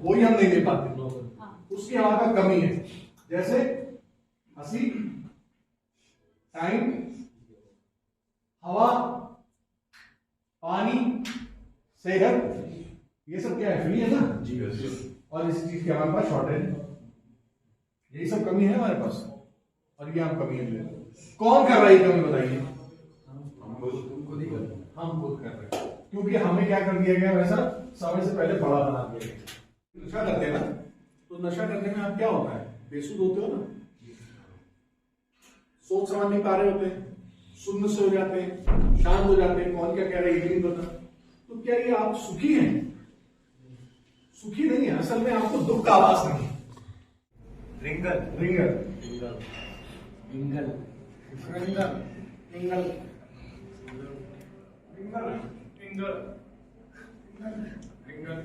वही हम नहीं दे पाते, उसकी हमारे पास कमी है। जैसे हंसी, टाइम, हवा, पानी, सेहत, ये सब क्या है? फ्री है ना जी। और इस चीज की हमारे पास शॉर्टेज है, यही सब कमी है हमारे पास, और ये हम कमी है। कौन कर रहा है कमी बताइए? हम खुद कर रहे हैं, क्योंकि हमें क्या कर दिया गया वैसा समय से पहले बड़ा बना दिया गया। नशा करते हैं ना, तो नशा करने में आप क्या होता है? बेसुध होते हो ना, सोच समझ नहीं पा रहे होते, शून्य से हो जाते हैं, शांत हो जाते हैं, कौन क्या कह रहा है ये नहीं पता। तो क्या ये आप सुखी हैं? सुखी नहीं है, असल में आपको दुख का आवाज नहीं। रिंगल रिंगल रिंगल रिंगल रिंगल रिंगल रिंगल रिंगल रिंगल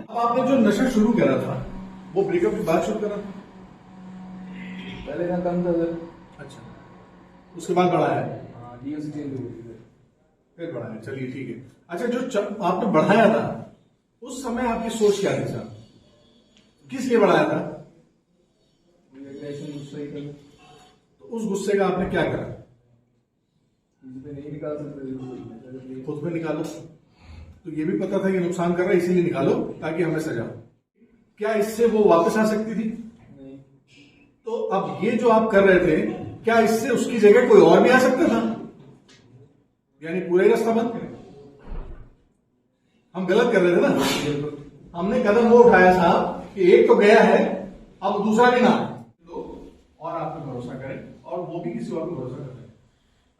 अब आपने जो नशा शुरू करा था वो ब्रेकअप के बाद शुरू करा था? पहले का कम था सर। अच्छा, उसके बाद बढ़ाया है? डीएससी चेंज हो गई फिर बढ़ाया, चलिए ठीक है। अच्छा, जो आपने बढ़ाया था उस समय आपकी सोच क्या थी साहब? किस लिए बढ़ाया था? तो उस गुस्से का आपने क्या करा? नहीं निकाल सकते, खुद में निकालो। तो ये भी पता था कि नुकसान कर रहा है, इसीलिए निकालो ताकि हमें सजा। क्या इससे वो वापस आ सकती थी? नहीं। तो अब ये जो आप कर रहे थे, क्या इससे उसकी जगह कोई और भी आ सकता था? यानी पूरा ही रास्ता बंद करें? हम गलत कर रहे थे ना। हमने कदम वो उठाया साहब कि एक तो गया है, अब दूसरा भी ना लो और आप पे भरोसा करें, और वो भी किसी और पे भरोसा करें।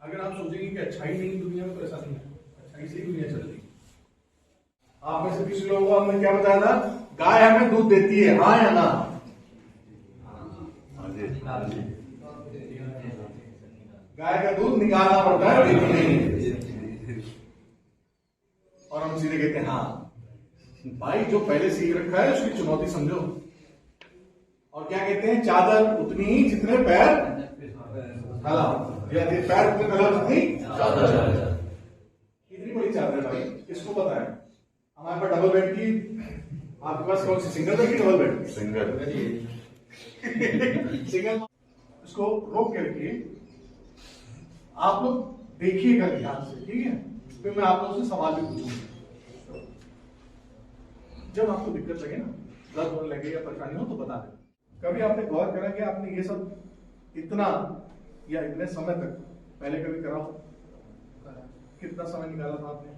अगर आप सोचेंगे कि अच्छाई नहीं दुनिया में, तो ऐसा नहीं है, अच्छाई से ही दुनिया चल रही है। आप में से किसी लोगों को हमने क्या बताया था? गाय हमें दूध देती है, हाँ या ना? गाय का दूध निकालना पड़ता है, देती नहीं। और हम सीधे कहते हैं हाँ भाई, जो पहले सीख रखा है उसकी चुनौती समझो। और क्या कहते हैं? चादर उतनी ही जितने पैर फैला, या पैर उतने फैला जितनी चादर। कितनी बड़ी चादर है भाई, किसको पता है? हमारे पास डबल बेड की, आपके पास कौन सी, सिंगल बेड की डबल बेड? Single single. इसको रोक के रखिए, आप लोग देखिएगा ध्यान से, ठीक है? फिर मैं आप लोगों से सवाल भी पूछूंगा। जब आपको दिक्कत लगे ना, दर्द होने लगे या परेशानी हो, तो बता दें। कभी आपने गौर करा कि आपने ये सब इतना या इतने समय तक पहले कभी करा हो? कितना समय निकाला था आपने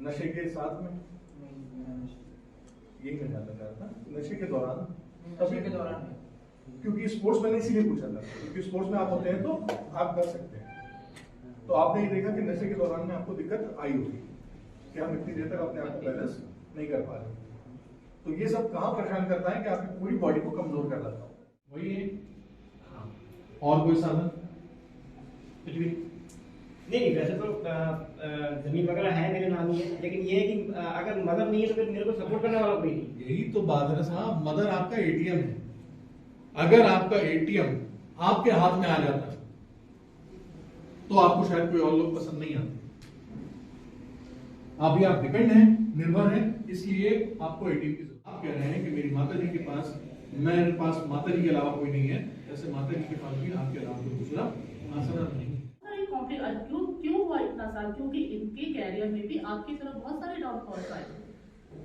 नशे के साथ में? यही मैं जानना चाह रहा था, नशे के दौरान? नशे के दौरान, क्योंकि स्पोर्ट्स मैंने इसीलिए पूछा था, क्योंकि स्पोर्ट्स में आप होते हैं तो आप कर सकते हैं। तो आपने ये देखा कि नशे के दौरान में आपको दिक्कत आई होगी कि हम इतनी देर तक अपने आप को बैलेंस नहीं कर पा रहे। तो ये सब कहाँ परेशान करता है कि आपकी पूरी बॉडी को कमजोर कर देता है। वही है, और कोई साधन? कुछ भी नहीं। वैसे तो जमीन वगैरह है मेरे नाम ही है, लेकिन ये है कि अगर मदर नहीं है तो फिर मेरे को सपोर्ट करने वाला कोई नहीं। यही तो बात है साहब, मदर आपका एटीएम है। अगर आपका एटीएम आपके हाथ में आ जाता तो आपको शायद कोई और लोग पसंद नहीं आते। अभी आप डिपेंड हैं, निर्भर हैं, इसलिए आपको एटीएम की जरूरत। आप कह रहे हैं कि मेरी माता जी के पास, मेरे पास माता जी के अलावा कोई नहीं है, ऐसे माता जी के पास भी आपके अलावा कोई दूसरा आसरा नहीं। क्यों हुआ इतना साल? क्योंकि इनके कैरियर में भी आपकी तरफ बहुत सारे डाउनफॉल्स आए,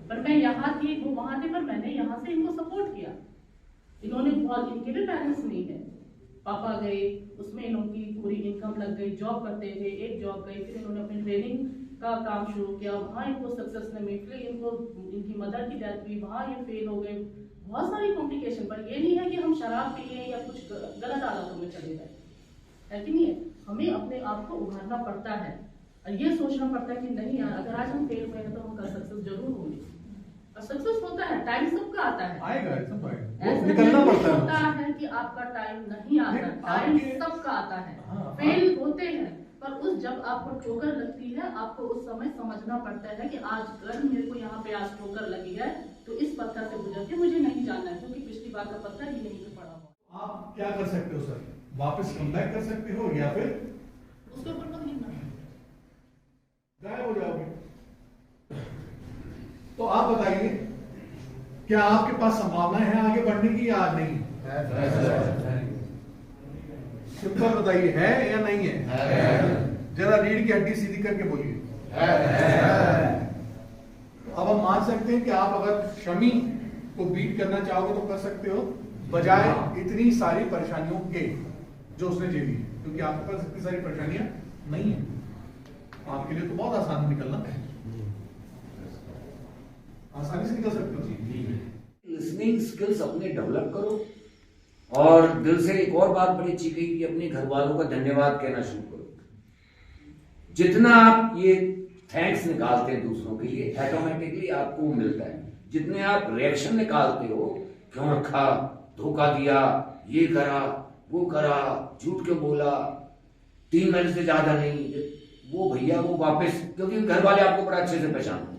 पर मैं यहाँ थी, वो वहां थे, पर मैंने यहाँ से इनको सपोर्ट किया। इन्होंने बहुत, इनके भी पेरेंट्स नहीं है, पापा गए, उसमें इनकी पूरी इनकम लग गई, जॉब करते थे, एक जॉब गई, फिर इन्होंने अपनी ट्रेनिंग का काम शुरू किया, वहाँ इनको सक्सेस नहीं मिली, फिर इनको इनकी मदर की डेथ हुई, वहाँ ये फेल हो गए, बहुत सारी कॉम्प्लिकेशन। पर ये नहीं है कि हम शराब पिए या कुछ गलत आदतों में चले गए, है कि नहीं है? हमें अपने आप को उभारना पड़ता है और ये सोचना पड़ता है कि नहीं यार, अगर आज हम फेल हुए हैं तो हम कल सक्सेस जरूर होंगे। और सक्सेस होता है, टाइम सबका आता है। आएगा, सब आएगा, ऐसा वो निकलना नहीं पड़ता होता है। है कि आपका टाइम नहीं आता, नहीं, टाइम आपके- सबका आता है। हाँ, फेल होते हैं, पर उस जब आपको ठोकर लगती है, आपको उस समय समझना पड़ता है कि आज कल मेरे को यहाँ पे आज ठोकर लगी है, तो इस पत्थर से गुजर के मुझे नहीं जाना है, क्योंकि पिछली बार का पत्थर ही यहीं पे पड़ा हुआ। आप क्या कर सकते हो सर, वापस कम बैक कर सकते हो या फिर उसके ऊपर मत गिरना। गायब हो जाओगे। तो आप बताइए, क्या आपके पास संभावनाएं हैं आगे बढ़ने की या नहीं? सिंपल बताइए, है या नहीं है? जरा रीढ़ की हड्डी सीधी करके बोलिए। अब हम मान सकते हैं कि आप अगर शमी को बीट करना चाहोगे तो कर सकते हो, बजाय इतनी सारी परेशानियों के जो उसने झेली है, क्योंकि आपके पास इतनी सारी परेशानियां नहीं है। आपके लिए तो बहुत आसान है निकलना, आसानी से निकल सकते हो। लिसनिंग स्किल्स अपने डेवलप करो, और दिल से एक और बात बड़ी अच्छी कही कि अपने घर वालों का धन्यवाद कहना शुरू करो। जितना आप ये थैंक्स निकालते हैं दूसरों के लिए, ऑटोमेटिकली आपको मिलता है। जितने आप रिएक्शन निकालते हो, क्यों रखा, धोखा दिया, ये करा, वो करा, झूठ क्यों बोला, 3 महीने से ज्यादा नहीं, वो भैया वो वापस, क्योंकि घर वाले आपको बड़ा अच्छे से पहचानते हैं।